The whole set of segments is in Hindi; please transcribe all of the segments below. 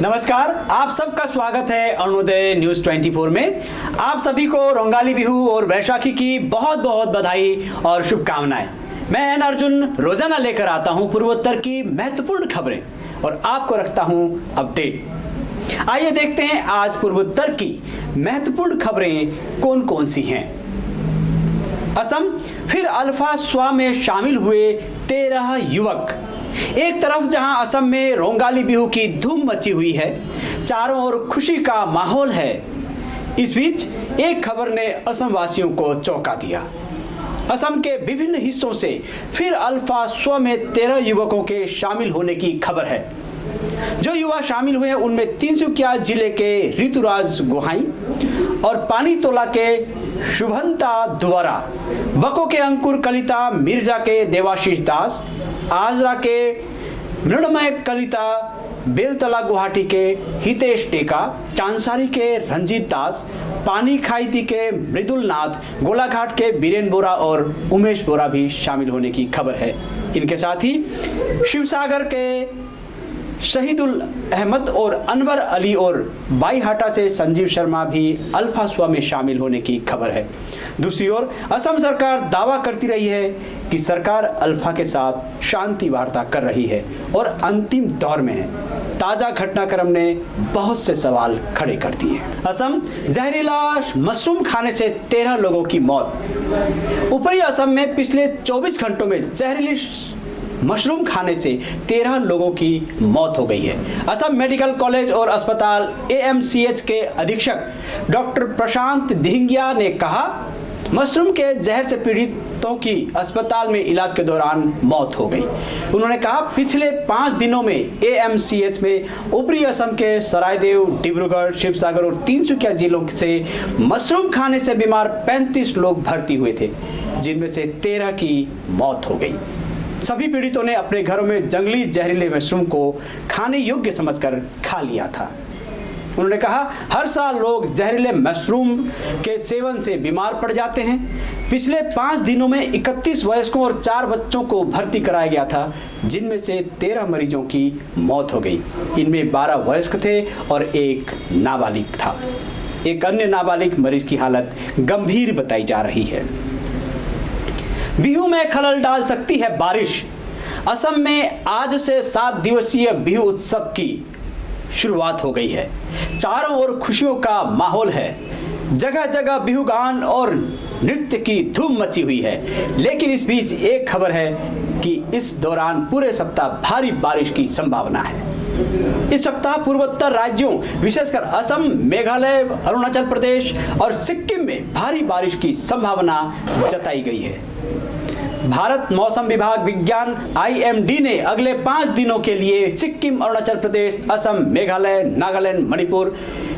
नमस्कार, आप सबका स्वागत है अरुणोदय न्यूज 24 में। आप सभी को रोंगाली बिहू और वैशाखी की बहुत बहुत बधाई और शुभकामनाएं। मैं एन अर्जुन रोजाना लेकर आता हूं पूर्वोत्तर की महत्वपूर्ण खबरें और आपको रखता हूं अपडेट। आइए देखते हैं आज पूर्वोत्तर की महत्वपूर्ण खबरें कौन कौन सी हैं। असम फिर अल्फा स्वा में शामिल हुए 13 युवक। एक तरफ जहां असम में रोंगाली बिहू की धूम मची हुई है, चारों ओर खुशी का माहौल है। इस बीच एक खबर ने असम वासियों को चौंका दिया। असम के विभिन्न हिस्सों से फिर अल्फा स्व में 13 युवकों के शामिल होने की खबर है। जो युवा शामिल हुए उनमें तिनसुकिया जिले के ऋतुराज गोहाई और पानीतोला के शुभंता दुआरा, बको के अंकुर कलिता, मिर्जा के देवाशीष दास, आजरा के मृणमय कलिता, बेलतला गुवाहाटी के हितेश टेका, चांसारी के रंजीत दास, पानी खाईती के मृदुल नाथ, गोलाघाट के बीरेन बोरा और उमेश बोरा भी शामिल होने की खबर है। इनके साथ ही शिवसागर के शहीदुल अहमद और अनवर अली और बाईहाटा से संजीव शर्मा भी अल्फा स्वा में शामिल होने की खबर है। दूसरी ओर असम सरकार दावा करती रही है कि सरकार अल्फा के साथ शांति वार्ता कर रही है और अंतिम दौर में है। ताजा घटनाक्रम ने बहुत से सवाल खड़े कर दिए। असम जहरीला मशरूम खाने से 13 लोगों की मौत। ऊपरी असम में पिछले 24 घंटों में जहरीली मशरूम खाने से 13 लोगों की मौत हो गई है। असम मेडिकल कॉलेज और अस्पताल AMCH के अधीक्षक डॉक्टर प्रशांत धिंगिया ने कहा, मशरूम के जहर से पीड़ितों की अस्पताल में इलाज के दौरान मौत हो गई। उन्होंने कहा, पिछले 5 दिनों में AMCH में ऊपरी असम के सरायदेव, डिब्रूगढ़, शिवसागर और तिनसुकिया जिलों से मशरूम खाने से बीमार 35 लोग भर्ती हुए थे, जिनमें से 13 की मौत हो गई। सभी पीड़ितों ने अपने घरों में जंगली जहरीले मशरूम को खाने योग्य समझकर खा लिया था। उन्होंने कहा, हर साल लोग जहरीले मशरूम के सेवन से बीमार पड़ जाते हैं। पिछले 5 दिनों में 31 वयस्कों और 4 बच्चों को भर्ती कराया गया था, जिनमें से 13 मरीजों की मौत हो गई। इनमें 12 वयस्क थे और एक नाबालिग था। एक अन्य नाबालिग मरीज की हालत गंभीर बताई जा रही है। बिहू में खलल डाल सकती है बारिश। असम में आज से 7 दिवसीय बिहू उत्सव की शुरुआत हो गई है। चारों ओर खुशियों का माहौल है। जगह जगह बिहू गान और नृत्य की धूम मची हुई है। लेकिन इस बीच एक खबर है कि इस दौरान पूरे सप्ताह भारी बारिश की संभावना है। इस सप्ताह पूर्वोत्तर राज्यों विशेषकर असम, मेघालय, अरुणाचल प्रदेश और सिक्किम में भारी बारिश की संभावना जताई गई है। भारत मौसम विभाग विज्ञान IMD ने अगले 5 दिनों के लिए सिक्किम, अरुणाचल प्रदेश, असम, मेघालय, नागालैंड, मणिपुर,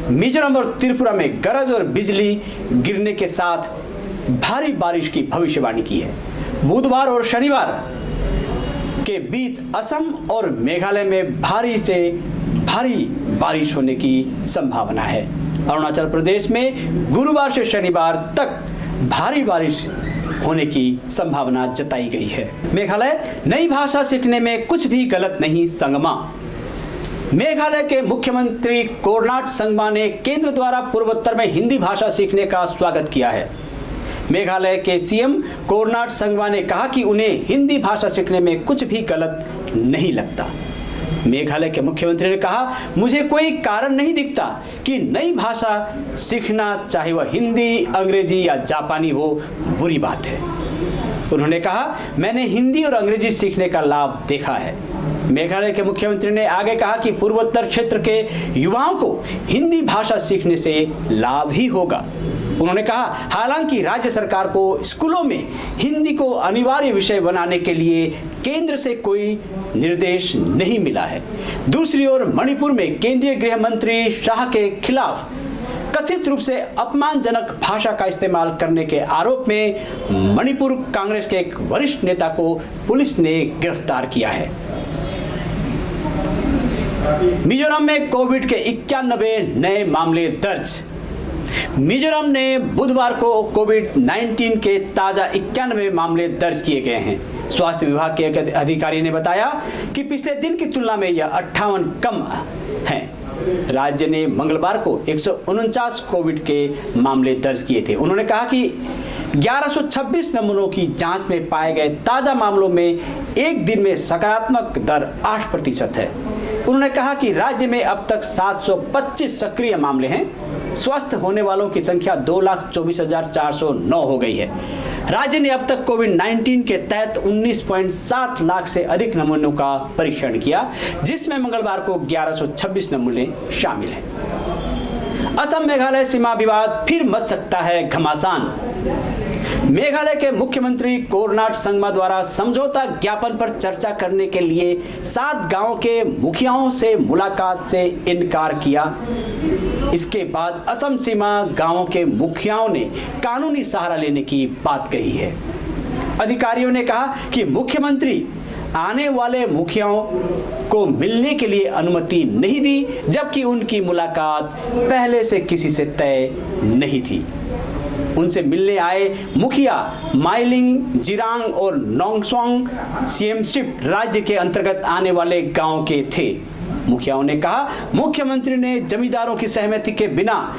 मिजोरम और त्रिपुरा में गरज और बिजली गिरने के साथ भारी बारिश की भविष्यवाणी की है। बुधवार और शनिवार के बीच असम और मेघालय में भारी से भारी बारिश होने की संभावना है। अरुणाचल प्रदेश में गुरुवार से शनिवार तक भारी बारिश होने की संभावना जताई गई है। मेघालय नई भाषा सीखने में कुछ भी गलत नहीं, संगमा। मेघालय के मुख्यमंत्री कोरनाट संगमा ने केंद्र द्वारा पूर्वोत्तर में हिंदी भाषा सीखने का स्वागत किया है। मेघालय के CM कोरनाट संगमा ने कहा कि उन्हें हिंदी भाषा सीखने में कुछ भी गलत नहीं लगता। मेघालय के मुख्यमंत्री ने कहा, मुझे कोई कारण नहीं दिखता कि नई भाषा सीखना, चाहे वह हिंदी, अंग्रेजी या जापानी हो, बुरी बात है। उन्होंने कहा, मैंने हिंदी और अंग्रेजी सीखने का लाभ देखा है। मेघालय के मुख्यमंत्री ने आगे कहा कि पूर्वोत्तर क्षेत्र के युवाओं को हिंदी भाषा सीखने से लाभ ही होगा। उन्होंने कहा, हालांकि राज्य सरकार को स्कूलों में हिंदी को अनिवार्य विषय बनाने के लिए केंद्र से कोई निर्देश नहीं मिला है। दूसरी ओर मणिपुर में केंद्रीय गृह मंत्री शाह के खिलाफ कथित रूप से अपमानजनक भाषा का इस्तेमाल करने के आरोप में मणिपुर कांग्रेस के एक वरिष्ठ नेता को पुलिस ने गिरफ्तार किया है। मिजोरम में कोविड के 91 नए मामले दर्ज। मिजोरम ने बुधवार को कोविड-19 के ताजा 91 मामले दर्ज किए गए हैं। स्वास्थ्य विभाग के एक अधिकारी ने बताया कि पिछले दिन की तुलना में यह 58 कम हैं। राज्य ने मंगलवार को 149 कोविड के मामले दर्ज किए थे। उन्होंने कहा कि 1126 नमूनों की जांच में पाए गए ताजा मामलों में एक दिन में सकारात्मक दर 8% है। उन्होंने कहा कि राज्य में अब तक 725 सक्रिय मामले हैं। स्वस्थ होने वालों की संख्या 2,24,409 हो गई है। राज्य ने अब तक कोविड-19 के तहत 19.7 लाख से अधिक नमूनों का परीक्षण किया, जिसमें मंगलवार को 1126 नमूने शामिल हैं। असम मेघालय सीमा विवाद फिर मच सकता है घमासान। मेघालय के मुख्यमंत्री कोरनाड संगमा द्वारा समझौता ज्ञापन पर चर्चा करने के लिए 7 गांवों के मुखियाओं से मुलाकात से इनकार किया। इसके बाद असम सीमा गांवों के मुखियाओं ने कानूनी सहारा लेने की बात कही है। अधिकारियों ने कहा कि मुख्यमंत्री आने वाले मुखियाओं को मिलने के लिए अनुमति नहीं दी, जबकि उनकी मुलाकात पहले से किसी से तय नहीं थी। उनसे मिलने आए मुखिया माइलिंग, जिरांग और नोंगसोंग सिएमशिप राज्य के अंतर्गत आने वाले गांव के थे। मुखियाओं ने कहा, मुख्यमंत्री ने जमींदारों की सहमति के बिना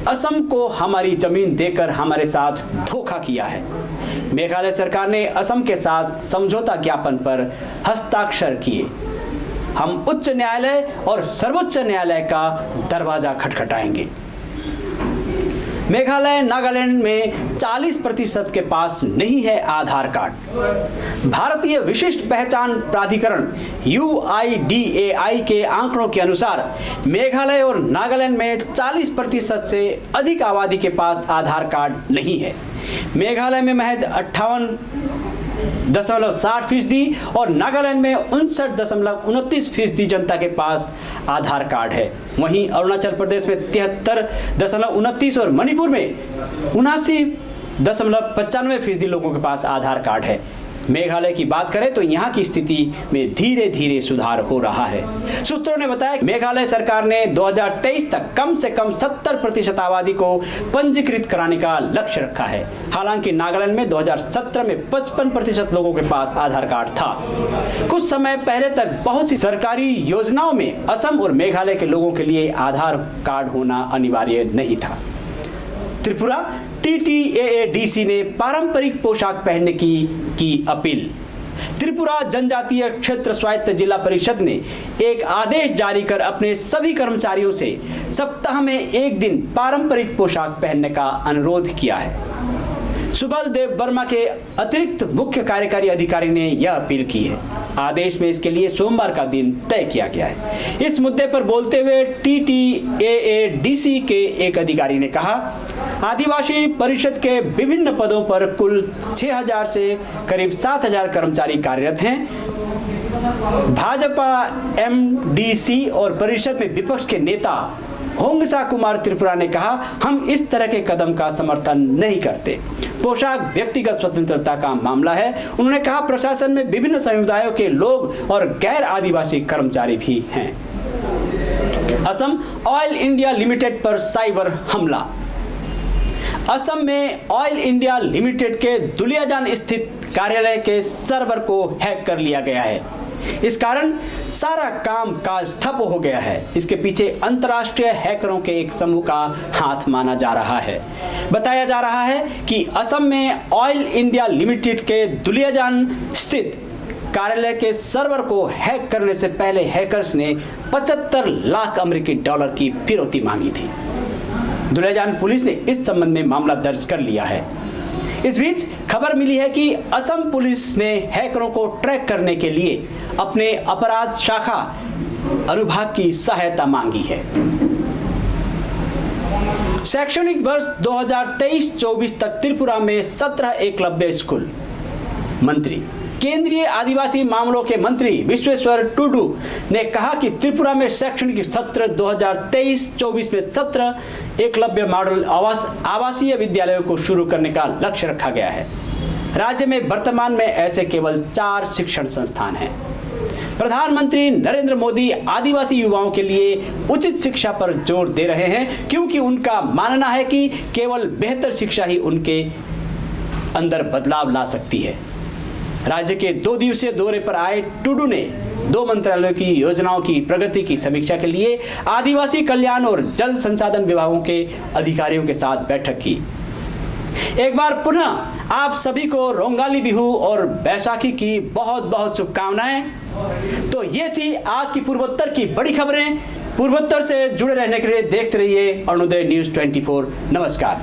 असम को हमारी जमीन देकर हमारे साथ धोखा किया है। मेघालय सरकार ने असम के साथ समझौता ज्ञापन पर हस्ताक्षर किए। हम उच्च न्यायालय और सर्वोच्च न्यायालय का दरवाजा खटखटाएंगे। मेघालय नागालैंड में 40% के पास नहीं है आधार कार्ड। भारतीय विशिष्ट पहचान प्राधिकरण UIDAI के आंकड़ों के अनुसार मेघालय और नागालैंड में 40% से अधिक आबादी के पास आधार कार्ड नहीं है। मेघालय में महज 58.60% और नागालैंड में 59.29% जनता के पास आधार कार्ड है। वहीं अरुणाचल प्रदेश में 73.29% और मणिपुर में 79.95% लोगों के पास आधार कार्ड है। मेघालय की बात करें तो यहाँ की स्थिति में धीरे धीरे सुधार हो रहा है। सूत्रों ने बताया कि मेघालय सरकार ने 2023 तक कम से कम 70% आबादी को पंजीकृत कराने का लक्ष्य रखा है। हालांकि नागालैंड में 2017 में 55% लोगों के पास आधार कार्ड था। कुछ समय पहले तक बहुत सी सरकारी योजनाओं में असम और मेघालय के लोगों के लिए आधार कार्ड होना अनिवार्य नहीं था। त्रिपुरा TTAADC ने पारंपरिक पोशाक पहनने की अपील। त्रिपुरा जनजातीय क्षेत्र स्वायत्त जिला परिषद ने एक आदेश जारी कर अपने सभी कर्मचारियों से सप्ताह में एक दिन पारंपरिक पोशाक पहनने का अनुरोध किया है। सुबल देव वर्मा के अतिरिक्त मुख्य कार्यकारी अधिकारी ने यह अपील की है। आदेश में इसके लिए सोमवार का दिन तय किया गया है। इस मुद्दे पर बोलते हुए TTAADC के एक अधिकारी ने कहा, आदिवासी परिषद के विभिन्न पदों पर कुल 6000 से करीब 7000 कर्मचारी कार्यरत हैं। भाजपा MDC और परिषद में विपक्ष के नेता होंगसा कुमार त्रिपुरा ने कहा, हम इस तरह के कदम का समर्थन नहीं करते। पोशाक व्यक्तिगत स्वतंत्रता का मामला है। उन्होंने कहा, प्रशासन में विभिन्न समुदायों के लोग और गैर आदिवासी कर्मचारी भी हैं। असम ऑयल इंडिया लिमिटेड पर साइबर हमला। असम में ऑयल इंडिया लिमिटेड के दुलियाजान स्थित कार्यालय के सर्वर को हैक कर लिया गया है। इस कारण सारा काम काज ठप हो गया है। इसके पीछे अंतर्राष्ट्रीय हैकरों के एक समूह का हाथ माना जा रहा है। बताया जा रहा है कि असम में ऑयल इंडिया लिमिटेड के दुलियाजान स्थित कार्यालय के सर्वर को हैक करने से पहले हैकर्स ने 75 लाख अमेरिकी डॉलर की फिरौती मांगी थी। दुलियाजान पुलिस ने इस संबंध में मामला दर्ज कर लिया है। इस बीच खबर मिली है कि असम पुलिस ने हैकरों को ट्रैक करने के लिए अपने अपराध शाखा अनुभाग की सहायता मांगी है। शैक्षणिक वर्ष 2023-24 तक त्रिपुरा में 17 एकलव्य स्कूल। मंत्री केंद्रीय आदिवासी मामलों के मंत्री विश्वेश्वर टुडू ने कहा कि त्रिपुरा में शैक्षणिक सत्र 2023-24 में 17 एकलव्य मॉडल आवासीय विद्यालयों को शुरू करने का लक्ष्य रखा गया है। राज्य में वर्तमान में ऐसे केवल 4 शिक्षण संस्थान हैं। प्रधानमंत्री नरेंद्र मोदी आदिवासी युवाओं के लिए उचित शिक्षा पर जोर दे रहे हैं, क्योंकि उनका मानना है कि केवल बेहतर शिक्षा ही उनके अंदर बदलाव ला सकती है। राज्य के 2 दिवसीय दौरे पर आए टुडू ने 2 मंत्रालयों की योजनाओं की प्रगति की समीक्षा के लिए आदिवासी कल्याण और जल संसाधन विभागों के अधिकारियों के साथ बैठक की। एक बार पुनः आप सभी को रोंगाली बिहू और बैसाखी की बहुत बहुत शुभकामनाएं। तो ये थी आज की पूर्वोत्तर की बड़ी खबरें। पूर्वोत्तर से जुड़े रहने के लिए देखते रहिए अरुणोदय न्यूज़ 24। नमस्कार।